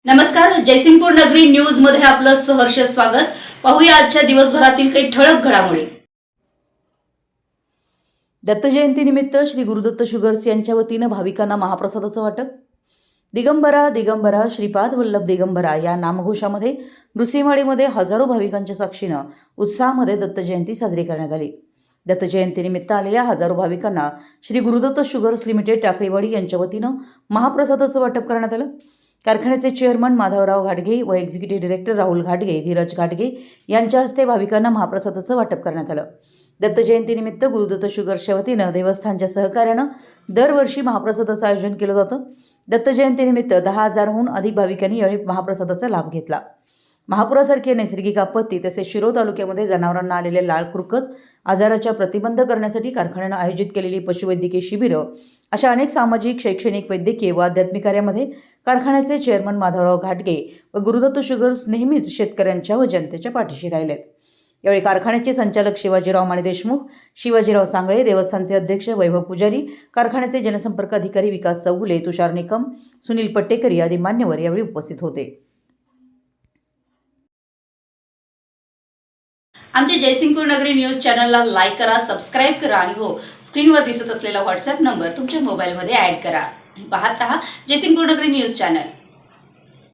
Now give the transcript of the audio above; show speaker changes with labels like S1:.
S1: नमस्कार, जयसिंगपूर नगरी न्यूज मध्ये आपलं सहर्ष स्वागत। पाहूया आजच्या दिवसभरातील काही ठळक घडामोडी। दत्त जयंतीनिमित्त श्री गुरुदत्त शुगर्स यांच्या वतीने भाविकांना महाप्रसादाचं वाटप। दिगंबरा दिगंबरा श्रीपाद वल्लभ दिगंबरा या नामघोषामध्ये नृसिंहवाडीमध्ये हजारो भाविकांच्या साक्षीनं उत्साहामध्ये दत्त जयंती साजरी करण्यात आली। दत्त जयंतीनिमित्त आलेल्या हजारो भाविकांना श्री गुरुदत्त शुगर्स लिमिटेड टाकळीवाडी यांच्या वतीनं महाप्रसादाचं वाटप करण्यात आलं। कारखान्याचे चेअरमन माधवराव घाटगे व एक्झिक्युटिव्ह डायरेक्टर राहुल घाटगे, धीरज घाटगे यांच्या हस्ते भाविकांना महाप्रसादाचं वाटप करण्यात आलं। दत्त जयंतीनिमित्त गुरुदत्त शुगर्सच्या वतीनं देवस्थानच्या सहकार्यानं दरवर्षी महाप्रसादाचं आयोजन केलं जातं। दत्त जयंतीनिमित्त 10,000हून अधिक भाविकांनी यावेळी महाप्रसादाचा लाभ घेतला। महापुरासारखी नैसर्गिक आपत्ती तसेच शिरोळ तालुक्यामध्ये जनावरांना आलेले लाळ खुरकत आजाराच्या प्रतिबंध करण्यासाठी कारखान्यानं आयोजित केलेली पशुवैद्यकीय शिबिरं अशा अनेक सामाजिक, शैक्षणिक, वैद्यकीय व आध्यात्मिक कार्यामध्ये कारखान्याचे चेअरमन माधवराव घाटगे व गुरुदत्त शुगर्स नेहमीच शेतकऱ्यांच्या व जनतेच्या पाठीशी राहिलेत। यावेळी कारखान्याचे संचालक शिवाजीराव माने देशमुख, शिवाजीराव सांगळे, देवस्थानचे अध्यक्ष वैभव पुजारी, कारखान्याचे जनसंपर्क अधिकारी विकास चौगुले, तुषार निकम, सुनील पट्टेकरी आदी मान्यवर यावेळी उपस्थित होते। आमच्या जयसिंगपूर नगरी न्यूज चॅनलला लाईक करा, सबस्क्राइब करा आणि हो, स्क्रीनवर दिसत असलेला व्हॉट्सअप नंबर तुमच्या मोबाईलमध्ये ॲड करा। पाहत रहा जयसिंगपूर नगरी न्यूज चॅनल।